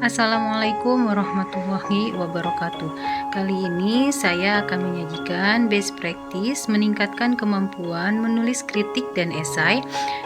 Assalamualaikum warahmatullahi wabarakatuh. Kali ini saya akan menyajikan best practice meningkatkan kemampuan menulis kritik dan esai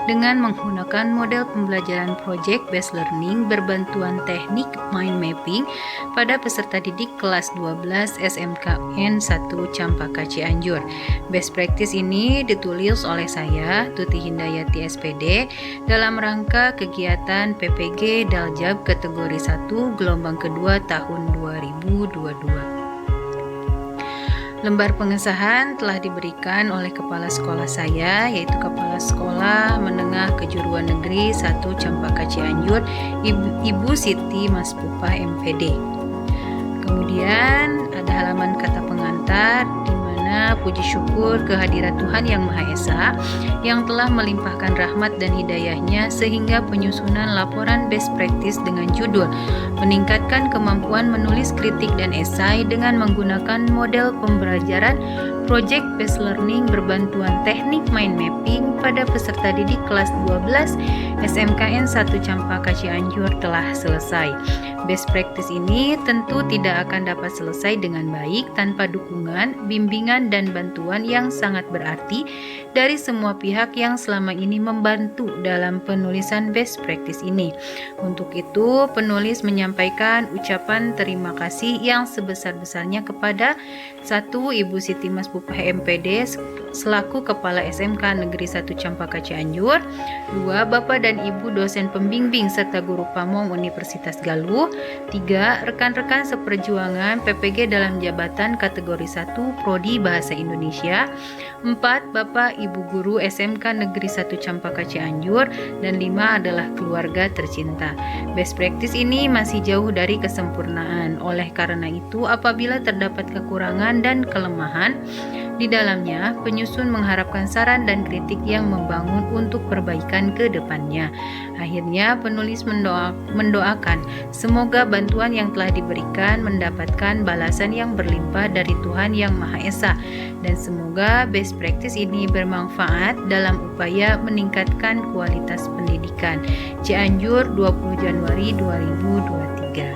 dengan menggunakan model pembelajaran project based learning berbantuan teknik mind mapping pada peserta didik kelas 12 SMKN 1 Campaka Cianjur. Best practice ini ditulis oleh saya, Tuti Hindayati SPD, dalam rangka kegiatan PPG Daljab kategori 1 gelombang kedua tahun 2022. Lembar pengesahan telah diberikan oleh kepala sekolah saya, yaitu Kepala Sekolah Menengah Kejuruan Negeri 1 Campaka Cianjur, Ibu Siti Maspupa MPD. Kemudian ada halaman kata pengantar di mana puji syukur kehadirat Tuhan Yang Maha Esa yang telah melimpahkan rahmat dan hidayahnya sehingga penyusunan laporan best practice dengan judul meningkatkan kemampuan menulis kritik dan esai dengan menggunakan model pembelajaran project based learning berbantuan teknik mind mapping pada peserta didik kelas 12 SMKN 1 Campaka Cianjur telah selesai. Best practice ini tentu tidak akan dapat selesai dengan baik tanpa dukungan, bimbingan, dan bantuan yang sangat berarti dari semua pihak yang selama ini membantu dalam penulisan best practice ini. Untuk itu, penulis menyampaikan ucapan terima kasih yang sebesar-besarnya kepada 1. Ibu Siti Maspupa MPD selaku Kepala SMK Negeri 1 Campaka Cianjur, 2. Bapak dan Ibu dosen pembimbing serta guru pamong Universitas Galuh, 3. Rekan-rekan seperjuangan PPG dalam jabatan kategori 1 Prodi Bahasa Indonesia, 4. Bapak Ibu guru SMK Negeri 1 Campaka Cianjur, dan 5 adalah keluarga tercinta. Best practice ini masih jauh dari kesempurnaan. Oleh karena itu, apabila terdapat kekurangan dan kelemahan di dalamnya, penyusun mengharapkan saran dan kritik yang membangun untuk perbaikan ke depannya. Akhirnya, penulis mendoakan semoga bantuan yang telah diberikan mendapatkan balasan yang berlimpah dari Tuhan Yang Maha Esa, dan semoga best practice ini bermanfaat dalam upaya meningkatkan kualitas pendidikan. Cianjur, 20 Januari 2023.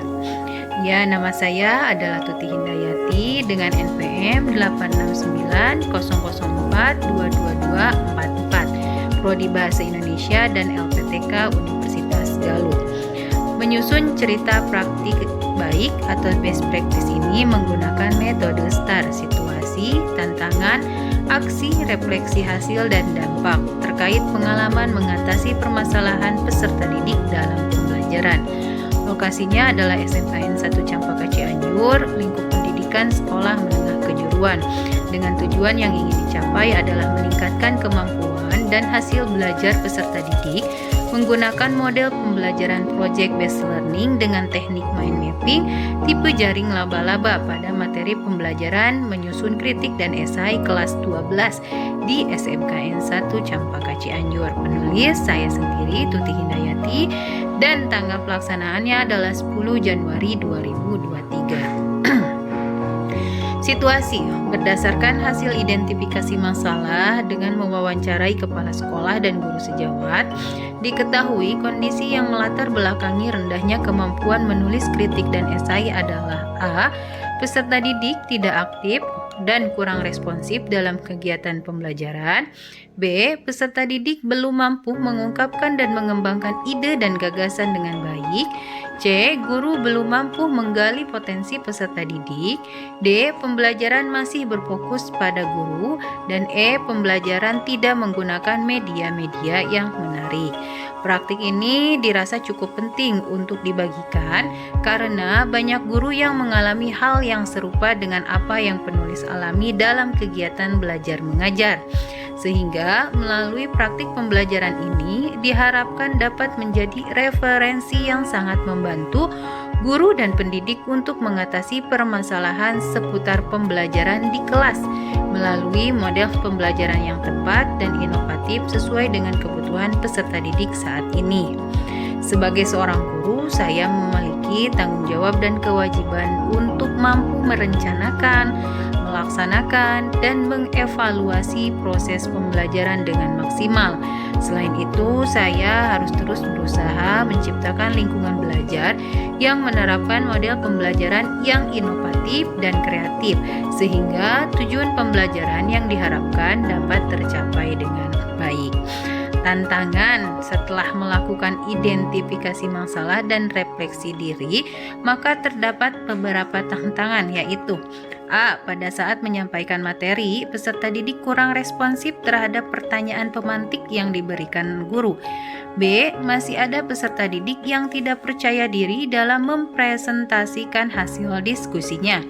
Ya, nama saya adalah Tuti Hindayati dengan NPM 86900422244, Prodi Bahasa Indonesia dan LPTK Universitas Galuh. Menyusun cerita praktik baik atau best practice ini menggunakan metode STAR, situasi, tantangan, aksi, refleksi hasil, dan dampak terkait pengalaman mengatasi permasalahan peserta didik dalam pembelajaran. Lokasinya adalah SMKN 1 Campaka Cianjur, lingkup pendidikan sekolah menengah kejuruan. Dengan tujuan yang ingin dicapai adalah meningkatkan kemampuan dan hasil belajar peserta didik menggunakan model pembelajaran project based learning dengan teknik mind mapping tipe jaring laba-laba pada materi pembelajaran menyusun kritik dan esai kelas 12 di SMKN 1 Campaka Cianjur. Penulis saya sendiri, Tuti Hindayati, dan tanggal pelaksanaannya adalah 10 Januari 2023. Situasi berdasarkan hasil identifikasi masalah dengan mewawancarai kepala sekolah dan guru sejawat, diketahui kondisi yang melatar belakangi rendahnya kemampuan menulis kritik dan esai adalah A. Peserta didik tidak aktif dan kurang responsif dalam kegiatan pembelajaran. B. Peserta didik belum mampu mengungkapkan dan mengembangkan ide dan gagasan dengan baik. C. Guru belum mampu menggali potensi peserta didik. D. Pembelajaran masih berfokus pada guru. Dan E. Pembelajaran tidak menggunakan media-media yang menarik. Praktik ini dirasa cukup penting untuk dibagikan karena banyak guru yang mengalami hal yang serupa dengan apa yang penulis alami dalam kegiatan belajar mengajar. Sehingga melalui praktik pembelajaran ini diharapkan dapat menjadi referensi yang sangat membantu guru dan pendidik untuk mengatasi permasalahan seputar pembelajaran di kelas melalui model pembelajaran yang tepat dan inovatif sesuai dengan kebutuhan peserta didik saat ini. Sebagai seorang guru, saya memiliki tanggung jawab dan kewajiban untuk mampu merencanakan, melaksanakan, dan mengevaluasi proses pembelajaran dengan maksimal Selain itu, saya harus terus berusaha menciptakan lingkungan belajar yang menerapkan model pembelajaran yang inovatif dan kreatif, sehingga tujuan pembelajaran yang diharapkan dapat tercapai dengan baik. Tantangan setelah melakukan identifikasi masalah dan refleksi diri, maka terdapat beberapa tantangan, yaitu A. Pada saat menyampaikan materi, peserta didik kurang responsif terhadap pertanyaan pemantik yang diberikan guru. B. Masih ada peserta didik yang tidak percaya diri dalam mempresentasikan hasil diskusinya.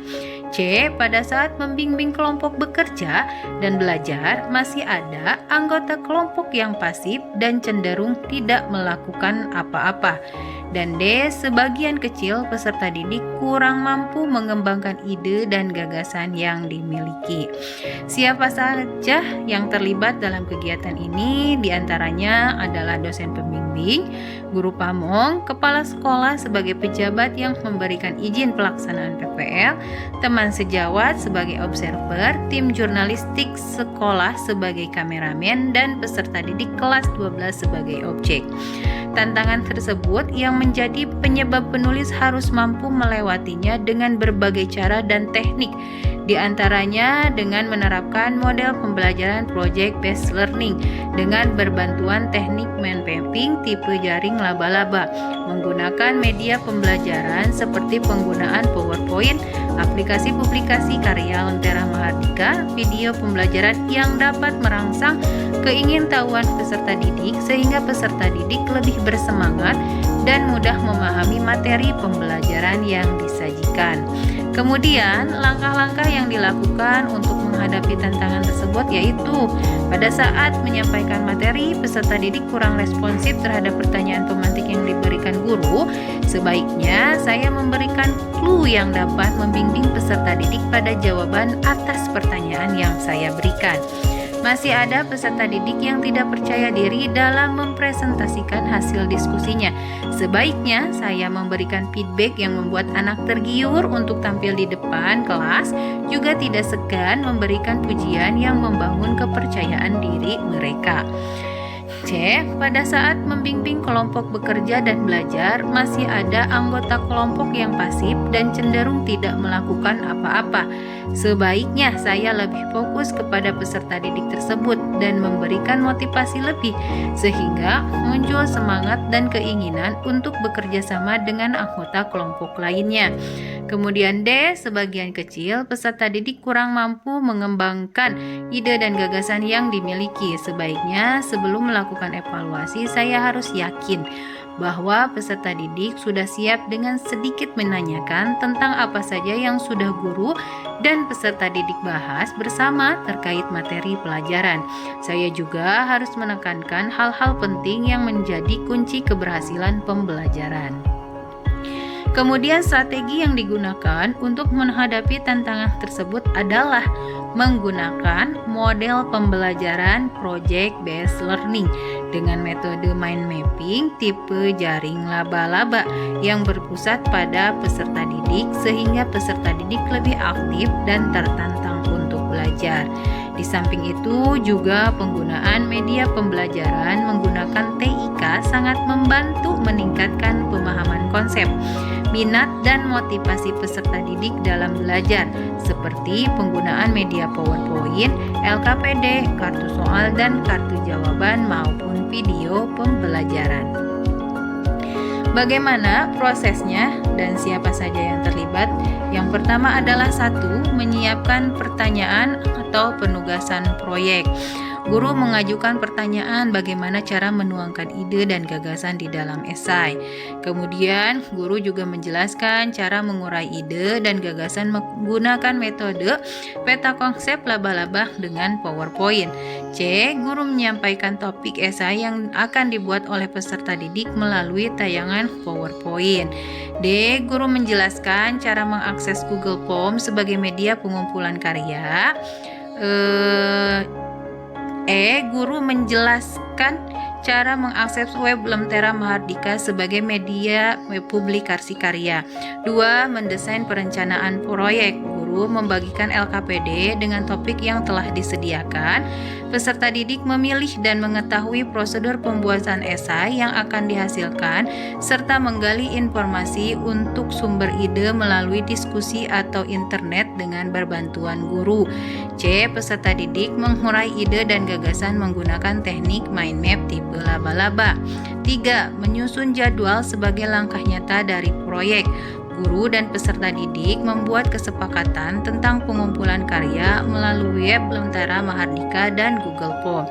C. Pada saat membimbing kelompok bekerja dan belajar, masih ada anggota kelompok yang pasif dan cenderung tidak melakukan apa-apa. Dan D. Sebagian kecil peserta didik kurang mampu mengembangkan ide dan gagasan yang dimiliki. Siapa saja yang terlibat dalam kegiatan ini? Diantaranya adalah dosen pembimbing, guru pamong, kepala sekolah sebagai pejabat yang memberikan izin pelaksanaan PPL, teman sejawat sebagai observer, tim jurnalistik sekolah sebagai kameramen, dan peserta didik kelas 12 sebagai objek. Tantangan tersebut yang menjadi penyebab penulis harus mampu melewatinya dengan berbagai cara dan teknik, di antaranya dengan menerapkan model pembelajaran project based learning dengan berbantuan teknik mind mapping tipe jaring laba-laba, menggunakan media pembelajaran seperti penggunaan PowerPoint, aplikasi publikasi karya Lentera Mahardika, video pembelajaran yang dapat merangsang keingintahuan peserta didik sehingga peserta didik lebih bersemangat dan mudah memahami materi pembelajaran yang disajikan. Kemudian, langkah-langkah yang dilakukan untuk menghadapi tantangan tersebut yaitu pada saat menyampaikan materi, peserta didik kurang responsif terhadap pertanyaan pemantik yang diberikan guru. Sebaiknya saya memberikan clue yang dapat membimbing peserta didik pada jawaban atas pertanyaan yang saya berikan. Masih ada peserta didik yang tidak percaya diri dalam mempresentasikan hasil diskusinya. Sebaiknya saya memberikan feedback yang membuat anak tergiur untuk tampil di depan kelas, juga tidak segan memberikan pujian yang membangun kepercayaan diri mereka. C. Pada saat membimbing kelompok bekerja dan belajar, masih ada anggota kelompok yang pasif dan cenderung tidak melakukan apa-apa. Sebaiknya saya lebih fokus kepada peserta didik tersebut dan memberikan motivasi lebih, sehingga muncul semangat dan keinginan untuk bekerja sama dengan anggota kelompok lainnya. Kemudian D. Sebagian kecil peserta didik kurang mampu mengembangkan ide dan gagasan yang dimiliki. Sebaiknya sebelum melakukan evaluasi, saya harus yakin bahwa peserta didik sudah siap dengan sedikit menanyakan tentang apa saja yang sudah guru dan peserta didik bahas bersama terkait materi pelajaran. Saya juga harus menekankan hal-hal penting yang menjadi kunci keberhasilan pembelajaran. Kemudian strategi yang digunakan untuk menghadapi tantangan tersebut adalah menggunakan model pembelajaran project based learning dengan metode mind mapping tipe jaring laba-laba yang berpusat pada peserta didik sehingga peserta didik lebih aktif dan tertantang untuk belajar. Di samping itu juga penggunaan media pembelajaran menggunakan TIK sangat membantu meningkatkan pemahaman konsep, minat dan motivasi peserta didik dalam belajar, seperti penggunaan media PowerPoint, LKPD, kartu soal dan kartu jawaban maupun video pembelajaran. Bagaimana prosesnya dan siapa saja yang terlibat? Yang pertama adalah 1. Menyiapkan pertanyaan atau penugasan proyek. Guru mengajukan pertanyaan bagaimana cara menuangkan ide dan gagasan di dalam esai. Kemudian, guru juga menjelaskan cara mengurai ide dan gagasan menggunakan metode peta konsep laba-laba dengan PowerPoint. C. Guru menyampaikan topik esai yang akan dibuat oleh peserta didik melalui tayangan PowerPoint. D. Guru menjelaskan cara mengakses Google Form sebagai media pengumpulan karya. Guru menjelaskan cara mengakses web Lentera Mahardika sebagai media publikasi karya. 2. Mendesain perencanaan proyek. Guru guru membagikan LKPD dengan topik yang telah disediakan, peserta didik memilih dan mengetahui prosedur pembuatan esai yang akan dihasilkan, serta menggali informasi untuk sumber ide melalui diskusi atau internet dengan berbantuan guru. C. Peserta didik mengurai ide dan gagasan menggunakan teknik mind map tipe laba-laba. 3. Menyusun jadwal sebagai langkah nyata dari proyek. Guru dan peserta didik membuat kesepakatan tentang pengumpulan karya melalui web Lentera Mahardika dan Google Form.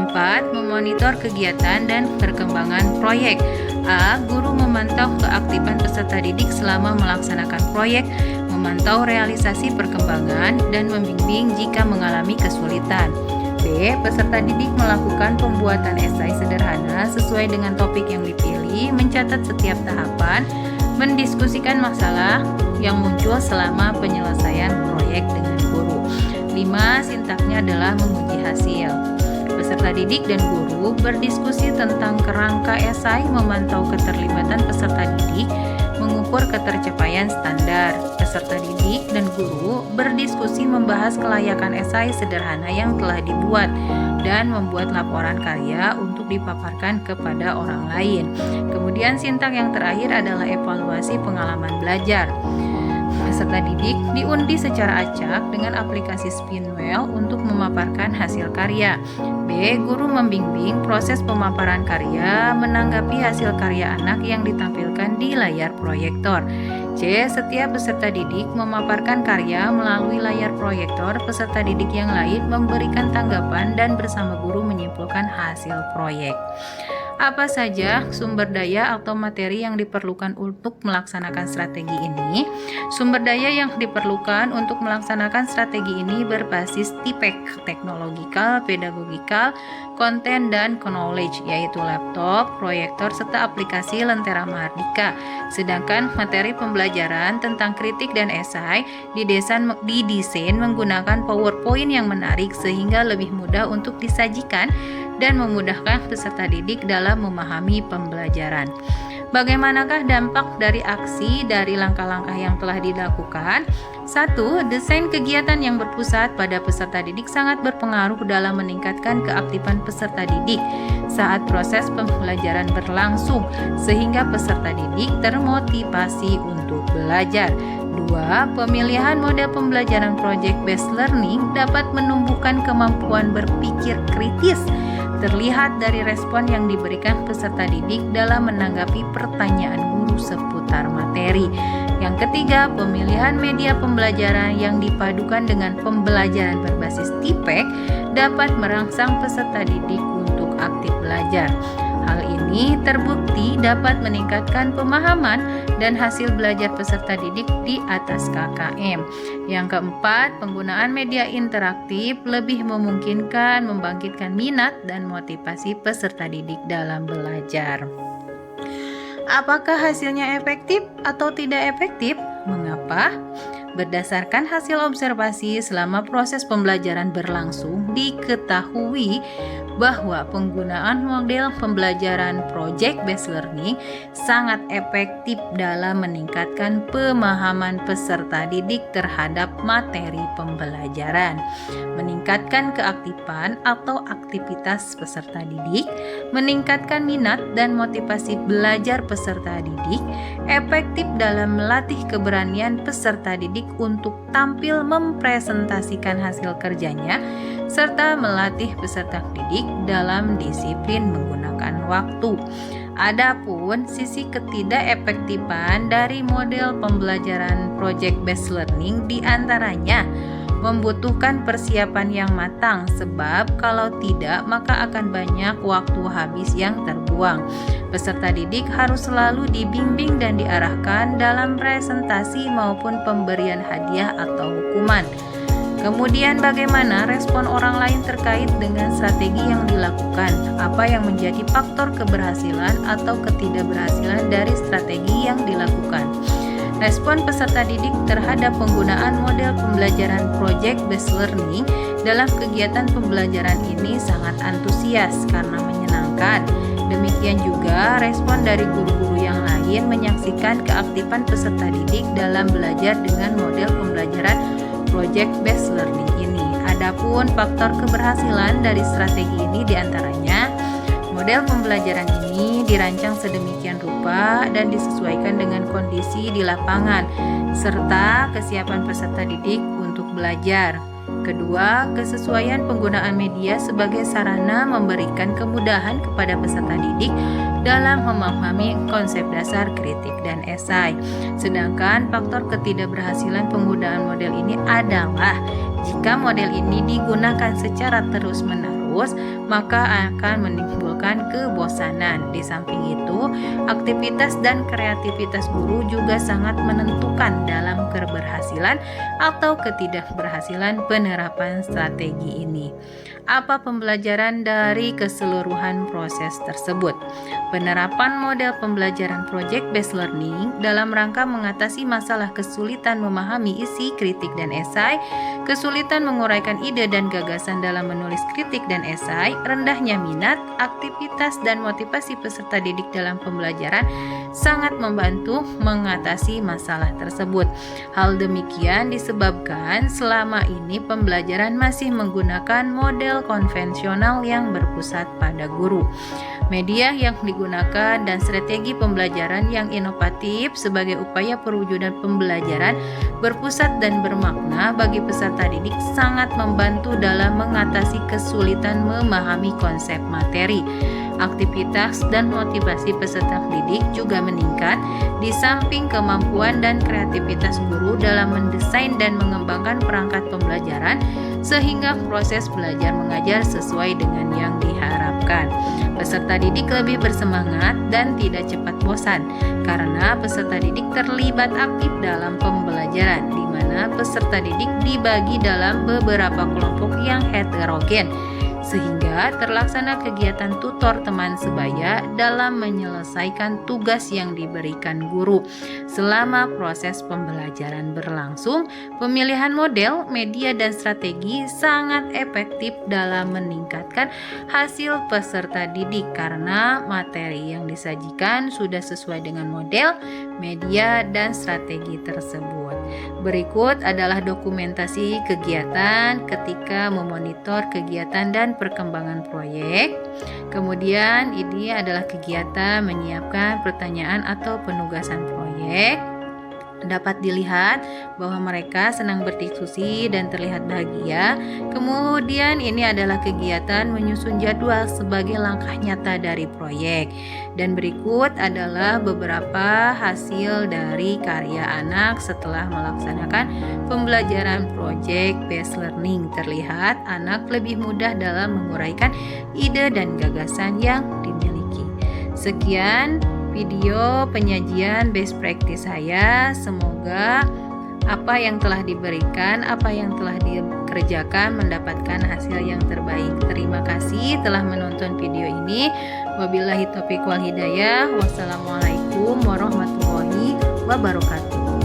4. Memonitor kegiatan dan perkembangan proyek. A. Guru memantau keaktifan peserta didik selama melaksanakan proyek, memantau realisasi perkembangan, dan membimbing jika mengalami kesulitan. B. Peserta didik melakukan pembuatan esai sederhana sesuai dengan topik yang dipilih, mencatat setiap tahapan, mendiskusikan masalah yang muncul selama penyelesaian proyek dengan guru. 5. Sintaknya adalah menguji hasil. Peserta didik dan guru berdiskusi tentang kerangka esai, memantau keterlibatan peserta didik, mengukur ketercapaian standar. Peserta didik dan guru berdiskusi membahas kelayakan esai sederhana yang telah dibuat dan membuat laporan karya untuk dipaparkan kepada orang lain. Kemudian sintak yang terakhir adalah evaluasi pengalaman belajar. Peserta didik diundi secara acak dengan aplikasi Spinwheel untuk memaparkan hasil karya. B. Guru membimbing proses pemaparan karya, menanggapi hasil karya anak yang ditampilkan di layar proyektor. C. Setiap peserta didik memaparkan karya melalui layar proyektor, peserta didik yang lain memberikan tanggapan dan bersama guru menyimpulkan hasil proyek. Apa saja sumber daya atau materi yang diperlukan untuk melaksanakan strategi ini? Sumber daya yang diperlukan untuk melaksanakan strategi ini berbasis TPEC, teknologikal, pedagogikal, konten, dan knowledge, yaitu laptop, proyektor, serta aplikasi Lentera Mahardika. Sedangkan materi pembelajaran tentang kritik dan esai didesain menggunakan PowerPoint yang menarik sehingga lebih mudah untuk disajikan dan memudahkan peserta didik dalam memahami pembelajaran. Bagaimanakah dampak dari aksi dari langkah-langkah yang telah dilakukan? 1. Desain kegiatan yang berpusat pada peserta didik sangat berpengaruh dalam meningkatkan keaktifan peserta didik saat proses pembelajaran berlangsung, sehingga peserta didik termotivasi untuk belajar. 2. Pemilihan model pembelajaran project-based learning dapat menumbuhkan kemampuan berpikir kritis, terlihat dari respon yang diberikan peserta didik dalam menanggapi pertanyaan guru seputar materi. Yang ketiga, pemilihan media pembelajaran yang dipadukan dengan pembelajaran berbasis TPEC dapat merangsang peserta didik untuk aktif belajar. Hal ini terbukti dapat meningkatkan pemahaman dan hasil belajar peserta didik di atas KKM. Yang keempat, penggunaan media interaktif lebih memungkinkan membangkitkan minat dan motivasi peserta didik dalam belajar. Apakah hasilnya efektif atau tidak efektif? Mengapa? Berdasarkan hasil observasi selama proses pembelajaran berlangsung, diketahui bahwa penggunaan model pembelajaran project-based learning sangat efektif dalam meningkatkan pemahaman peserta didik terhadap materi pembelajaran, meningkatkan keaktifan atau aktivitas peserta didik, meningkatkan minat dan motivasi belajar peserta didik, efektif dalam melatih keberanian peserta didik untuk tampil mempresentasikan hasil kerjanya, serta melatih peserta didik dalam disiplin menggunakan waktu. Adapun sisi ketidakefektifan dari model pembelajaran project-based learning diantaranya membutuhkan persiapan yang matang, sebab kalau tidak maka akan banyak waktu habis yang terbuang. Peserta didik harus selalu dibimbing dan diarahkan dalam presentasi maupun pemberian hadiah atau hukuman. Kemudian bagaimana respon orang lain terkait dengan strategi yang dilakukan? Apa yang menjadi faktor keberhasilan atau ketidakberhasilan dari strategi yang dilakukan? Respon peserta didik terhadap penggunaan model pembelajaran project-based learning dalam kegiatan pembelajaran ini sangat antusias karena menyenangkan Demikian juga respon dari guru-guru yang lain menyaksikan keaktifan peserta didik dalam belajar dengan model pembelajaran project based learning ini. Adapun faktor keberhasilan dari strategi ini diantaranya model pembelajaran ini dirancang sedemikian rupa dan disesuaikan dengan kondisi di lapangan serta kesiapan peserta didik untuk belajar. Kedua, kesesuaian penggunaan media sebagai sarana memberikan kemudahan kepada peserta didik dalam memahami konsep dasar kritik dan esai. Sedangkan faktor ketidakberhasilan penggunaan model ini adalah jika model ini digunakan secara terus-menerus, maka akan menimbulkan kebosanan. Di samping itu, aktivitas dan kreativitas guru juga sangat menentukan dalam keberhasilan atau ketidakberhasilan penerapan strategi ini. Apa pembelajaran dari keseluruhan proses tersebut? Penerapan model pembelajaran project based learning dalam rangka mengatasi masalah kesulitan memahami isi kritik dan esai, kesulitan menguraikan ide dan gagasan dalam menulis kritik dan esai, rendahnya minat, aktivitas dan motivasi peserta didik dalam pembelajaran sangat membantu mengatasi masalah tersebut. Hal demikian disebabkan selama ini pembelajaran masih menggunakan model konvensional yang berpusat pada guru. Media yang digunakan dan strategi pembelajaran yang inovatif sebagai upaya perwujudan pembelajaran berpusat dan bermakna bagi peserta didik sangat membantu dalam mengatasi kesulitan memahami konsep materi. Aktivitas dan motivasi peserta didik juga meningkat di samping kemampuan dan kreativitas guru dalam mendesain dan mengembangkan perangkat pembelajaran sehingga proses belajar mengajar sesuai dengan yang diharapkan. Peserta didik lebih bersemangat dan tidak cepat bosan karena peserta didik terlibat aktif dalam pembelajaran, di mana peserta didik dibagi dalam beberapa kelompok yang heterogen sehingga terlaksana kegiatan tutor teman sebaya dalam menyelesaikan tugas yang diberikan guru. Selama proses pembelajaran berlangsung, pemilihan model, media, dan strategi sangat efektif dalam meningkatkan hasil peserta didik karena materi yang disajikan sudah sesuai dengan model, media, dan strategi tersebut. Berikut adalah dokumentasi kegiatan ketika memonitor kegiatan dan perkembangan proyek. Kemudian ini adalah kegiatan menyiapkan pertanyaan atau penugasan proyek. Dapat dilihat bahwa mereka senang berdiskusi dan terlihat bahagia. Kemudian ini adalah kegiatan menyusun jadwal sebagai langkah nyata dari proyek. Dan berikut adalah beberapa hasil dari karya anak setelah melaksanakan pembelajaran project based learning. Terlihat anak lebih mudah dalam menguraikan ide dan gagasan yang dimiliki. Sekian video penyajian best practice saya. Semoga apa yang telah diberikan, apa yang telah dikerjakan mendapatkan hasil yang terbaik. Terima kasih telah menonton video ini. Wabillahi taufiq wal hidayah. Wassalamualaikum warahmatullahi wabarakatuh.